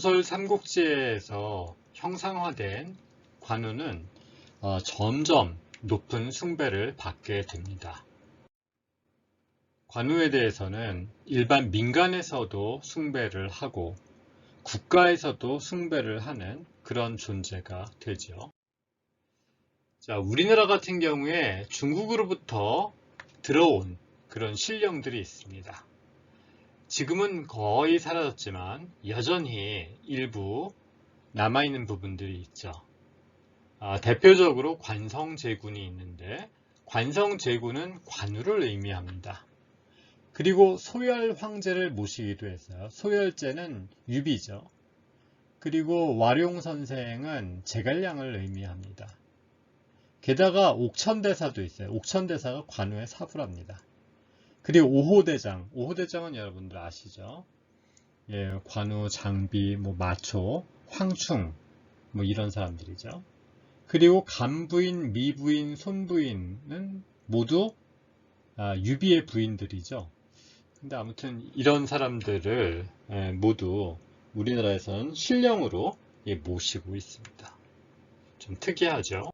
소설 삼국지에서 형상화된 관우는 점점 높은 숭배를 받게 됩니다. 관우에 대해서는 일반 민간에서도 숭배를 하고 국가에서도 숭배를 하는 그런 존재가 되죠. 자, 우리나라 같은 경우에 중국으로부터 들어온 그런 신령들이 있습니다. 지금은 거의 사라졌지만 여전히 일부 남아있는 부분들이 있죠. 대표적으로 관성제군이 있는데 관성제군은 관우를 의미합니다. 그리고 소열 황제를 모시기도 했어요. 소열제는 유비죠. 그리고 와룡선생은 제갈량을 의미합니다. 게다가 옥천대사도 있어요. 옥천대사가 관우의 사부랍니다. 그리고 오호대장은 여러분들 아시죠? 예, 관우, 장비, 마초, 황충 이런 사람들이죠. 그리고 간부인, 미부인, 손부인은 모두 유비의 부인들이죠. 근데 아무튼 이런 사람들을 모두 우리나라에서는 신령으로 모시고 있습니다. 좀 특이하죠?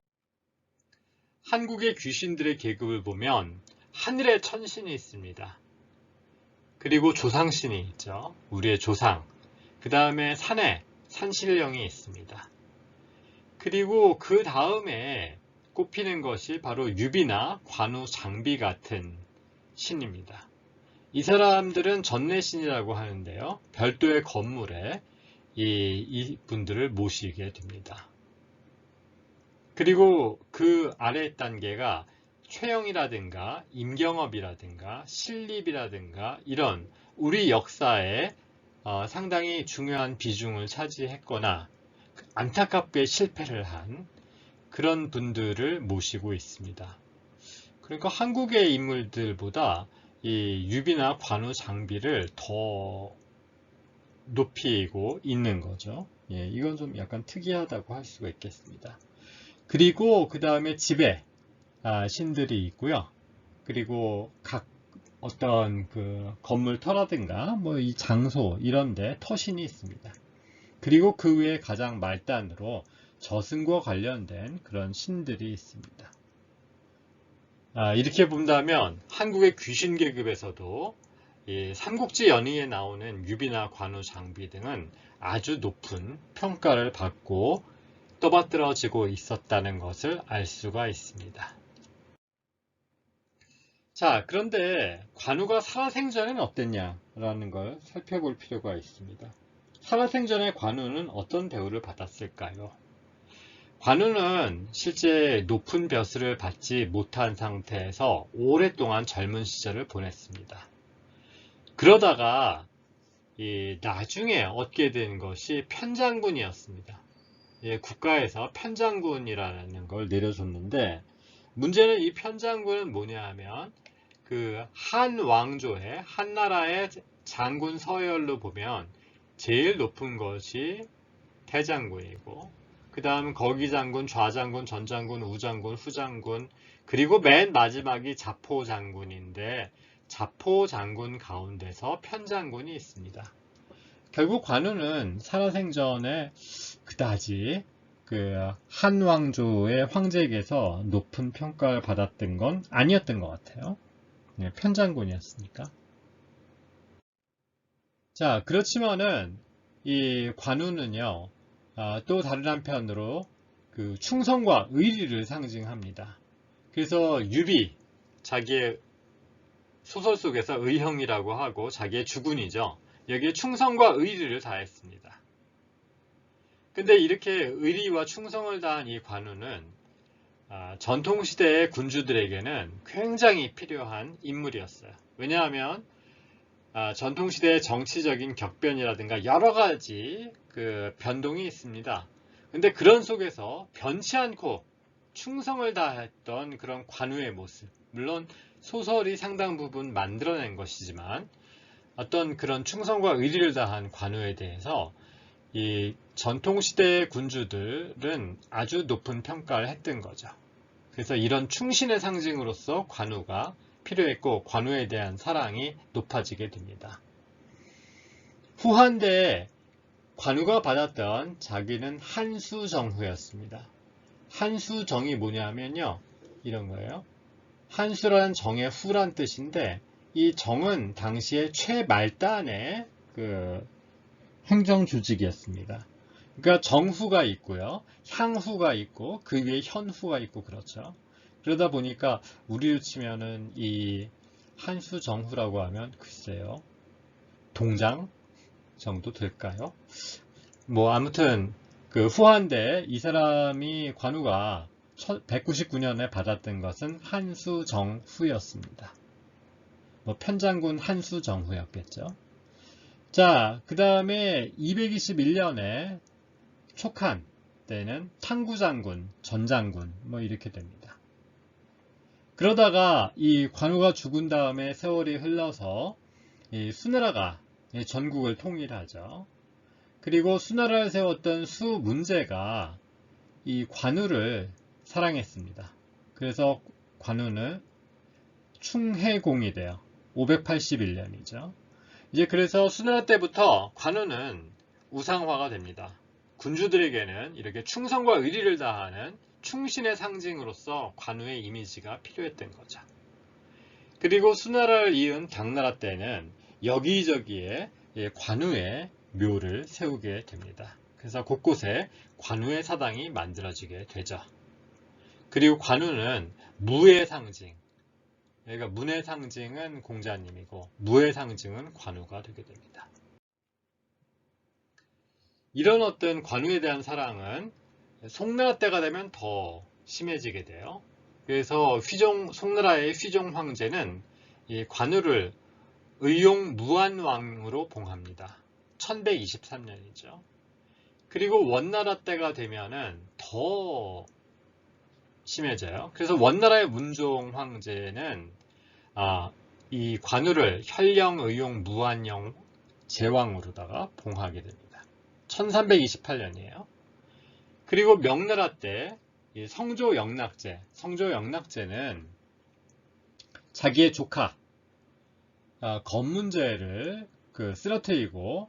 한국의 귀신들의 계급을 보면 하늘에 천신이 있습니다. 그리고 조상신이 있죠. 우리의 조상. 그 다음에 산에 산신령이 있습니다. 그리고 그 다음에 꼽히는 것이 바로 유비나 관우, 장비 같은 신입니다. 이 사람들은 전내신이라고 하는데요. 별도의 건물에 이 분들을 모시게 됩니다. 그리고 그 아래 단계가 최영이라든가 임경업이라든가 신립이라든가 이런 우리 역사에 상당히 중요한 비중을 차지했거나 안타깝게 실패를 한 그런 분들을 모시고 있습니다. 그러니까 한국의 인물들보다 이 유비나 관우, 장비를 더 높이고 있는 거죠. 예, 이건 좀 약간 특이하다고 할 수가 있겠습니다. 그리고 그 다음에 지배 신들이 있고요. 그리고 각 어떤 그 건물 터라든가 이 장소 이런데 터신이 있습니다. 그리고 그 외에 가장 말단으로 저승과 관련된 그런 신들이 있습니다. 이렇게 본다면 한국의 귀신 계급에서도 이 삼국지 연의에 나오는 유비나 관우, 장비 등은 아주 높은 평가를 받고 떠받들어지고 있었다는 것을 알 수가 있습니다. 자, 그런데 관우가 살아생전에는 어땠냐라는 걸 살펴볼 필요가 있습니다. 살아생전에 관우는 어떤 대우를 받았을까요? 관우는 실제 높은 벼슬을 받지 못한 상태에서 오랫동안 젊은 시절을 보냈습니다. 그러다가 나중에 얻게 된 것이 편장군이었습니다. 국가에서 편장군이라는 걸 내려줬는데 문제는 이 편장군은 뭐냐 하면 그 한 왕조의 한 나라의 장군 서열로 보면 제일 높은 것이 대장군이고 그 다음 거기장군, 좌장군, 전장군, 우장군, 후장군 그리고 맨 마지막이 자포장군인데 자포장군 가운데서 편장군이 있습니다. 결국 관우는 살아생전에 그다지 그 한왕조의 황제에게서 높은 평가를 받았던 건 아니었던 것 같아요. 네, 편장군이었으니까. 자, 그렇지만은 이 관우는요, 또 다른 한편으로 그 충성과 의리를 상징합니다. 그래서 유비, 자기의 소설 속에서 의형이라고 하고 자기의 주군이죠. 여기에 충성과 의리를 다했습니다. 근데 이렇게 의리와 충성을 다한 이 관우는 전통시대의 군주들에게는 굉장히 필요한 인물이었어요. 왜냐하면 전통시대의 정치적인 격변이라든가 여러 가지 그 변동이 있습니다. 근데 그런 속에서 변치 않고 충성을 다했던 그런 관우의 모습, 물론 소설이 상당 부분 만들어낸 것이지만 어떤 그런 충성과 의리를 다한 관우에 대해서 이 전통시대의 군주들은 아주 높은 평가를 했던 거죠. 그래서 이런 충신의 상징으로서 관우가 필요했고 관우에 대한 사랑이 높아지게 됩니다. 후한대에 관우가 받았던 자기는 한수정후였습니다. 한수정이 뭐냐면요, 이런 거예요. 한수라는 정의 후란 뜻인데, 이 정은 당시에 최말단의 그 행정조직이었습니다. 그러니까 정후가 있고요, 향후가 있고, 그 위에 현후가 있고, 그렇죠. 그러다 보니까 우리로 치면은 이 한수정후라고 하면 글쎄요, 동장 정도 될까요? 뭐 아무튼 그 후한데 이 사람이 관우가 199년에 받았던 것은 한수정후였습니다. 뭐 편장군 한수정후였겠죠. 자, 그 다음에 221년에 촉한 때는 탕구장군, 전장군 뭐 이렇게 됩니다. 그러다가 이 관우가 죽은 다음에 세월이 흘러서 이 수나라가 전국을 통일하죠. 그리고 수나라를 세웠던 수문제가 이 관우를 사랑했습니다. 그래서 관우는 충해공이 돼요. 581년이죠. 이제 그래서 수나라 때부터 관우는 우상화가 됩니다. 군주들에게는 이렇게 충성과 의리를 다하는 충신의 상징으로서 관우의 이미지가 필요했던 거죠. 그리고 수나라를 이은 당나라 때는 여기저기에 관우의 묘를 세우게 됩니다. 그래서 곳곳에 관우의 사당이 만들어지게 되죠. 그리고 관우는 무의 상징, 그러니까 문의 상징은 공자님이고 무의 상징은 관우가 되게 됩니다. 이런 어떤 관우에 대한 사랑은 송나라 때가 되면 더 심해지게 돼요. 그래서 송나라의 휘종 황제는 이 관우를 의용무한왕으로 봉합니다. 1123년이죠. 그리고 원나라 때가 되면은 더 심해져요. 그래서 원나라의 문종 황제는 이 관우를 현령의용무한영 제왕으로다가 봉하게 됩니다. 1328년이에요. 그리고 명나라 때 성조영락제는 자기의 조카 건문제를 쓰러뜨리고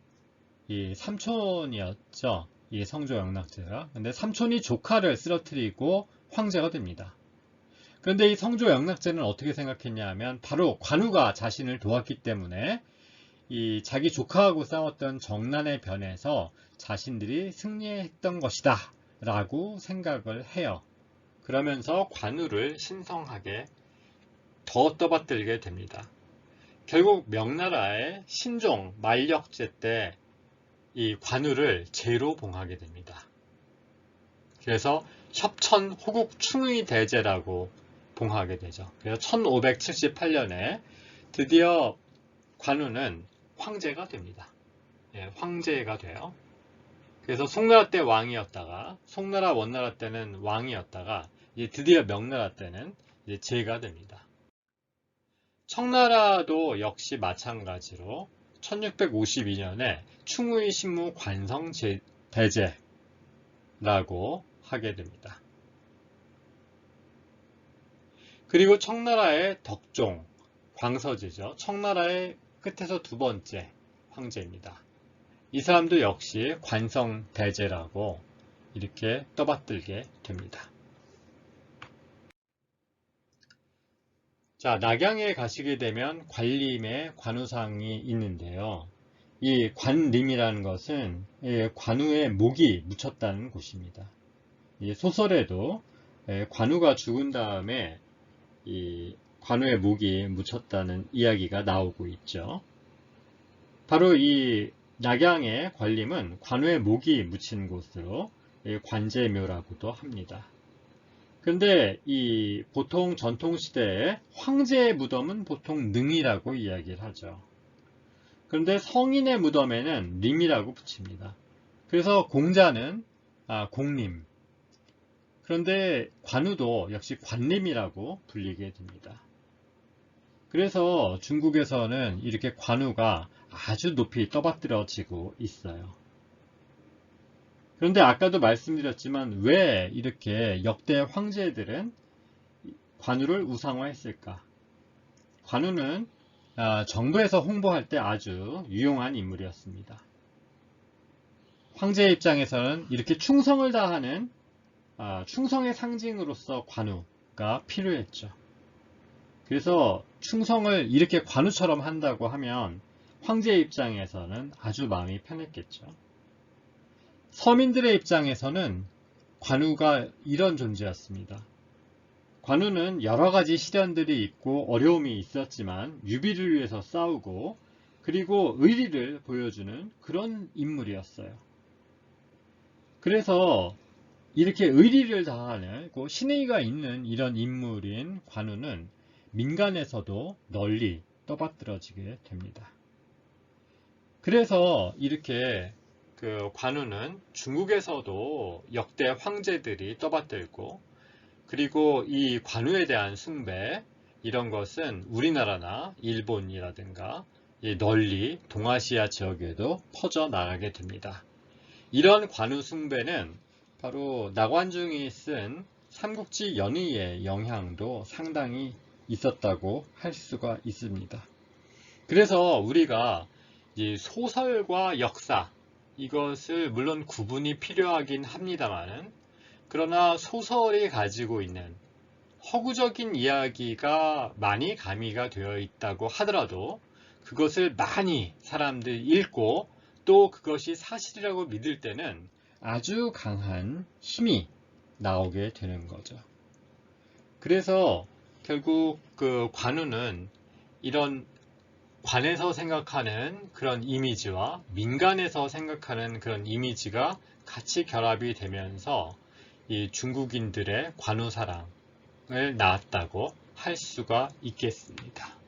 이 삼촌이었죠. 이 성조영락제가. 근데 삼촌이 조카를 쓰러뜨리고 황제가 됩니다. 그런데 이 성조영락제는 어떻게 생각했냐 하면 바로 관우가 자신을 도왔기 때문에 이 자기 조카하고 싸웠던 정난의 변에서 자신들이 승리했던 것이다 라고 생각을 해요. 그러면서 관우를 신성하게 더 떠받들게 됩니다. 결국 명나라의 신종 만력제 때 이 관우를 제로 봉하게 됩니다. 그래서 협천 호국 충의 대제라고 봉하게 되죠. 그래서 1578년에 드디어 관우는 황제가 됩니다. 황제가 돼요. 그래서 송나라 때 왕이었다가 송나라 원나라 때는 왕이었다가 이제 드디어 명나라 때는 이제 제가 됩니다. 청나라도 역시 마찬가지로 1652년에 충의 신무 관성 대제라고 하게 됩니다. 그리고 청나라의 덕종, 광서제죠. 청나라의 끝에서 두 번째 황제입니다. 이 사람도 역시 관성 대제라고 이렇게 떠받들게 됩니다. 자, 낙양에 가시게 되면 관림의 관우상이 있는데요. 이 관림이라는 것은 관우의 목이 묻혔다는 곳입니다. 이 소설에도 관우가 죽은 다음에 이 관우의 목이 묻혔다는 이야기가 나오고 있죠. 바로 이 낙양의 관림은 관우의 목이 묻힌 곳으로 관제묘라고도 합니다. 근데 이 보통 전통시대에 황제의 무덤은 보통 능이라고 이야기를 하죠. 그런데 성인의 무덤에는 림이라고 붙입니다. 그래서 공자는 공림. 그런데 관우도 역시 관림이라고 불리게 됩니다. 그래서 중국에서는 이렇게 관우가 아주 높이 떠받들어지고 있어요. 그런데 아까도 말씀드렸지만 왜 이렇게 역대 황제들은 관우를 우상화했을까? 관우는 정부에서 홍보할 때 아주 유용한 인물이었습니다. 황제의 입장에서는 이렇게 충성을 다하는 충성의 상징으로서 관우가 필요했죠. 그래서 충성을 이렇게 관우처럼 한다고 하면 황제의 입장에서는 아주 마음이 편했겠죠. 서민들의 입장에서는 관우가 이런 존재였습니다. 관우는 여러 가지 시련들이 있고 어려움이 있었지만 유비를 위해서 싸우고 그리고 의리를 보여주는 그런 인물이었어요. 그래서 이렇게 의리를 다하고 신의가 있는 이런 인물인 관우는 민간에서도 널리 떠받들어지게 됩니다. 그래서 이렇게 그 관우는 중국에서도 역대 황제들이 떠받들고 그리고 이 관우에 대한 숭배 이런 것은 우리나라나 일본이라든가 널리 동아시아 지역에도 퍼져나가게 됩니다. 이런 관우 숭배는 바로 나관중이 쓴 삼국지 연의의 영향도 상당히 있었다고 할 수가 있습니다. 그래서 우리가 이 소설과 역사 이것을 물론 구분이 필요하긴 합니다만은 그러나 소설이 가지고 있는 허구적인 이야기가 많이 가미가 되어 있다고 하더라도 그것을 많이 사람들이 읽고 또 그것이 사실이라고 믿을 때는 아주 강한 힘이 나오게 되는 거죠. 그래서 결국 그 관우는 이런 관에서 생각하는 그런 이미지와 민간에서 생각하는 그런 이미지가 같이 결합이 되면서 이 중국인들의 관우 사랑을 낳았다고 할 수가 있겠습니다.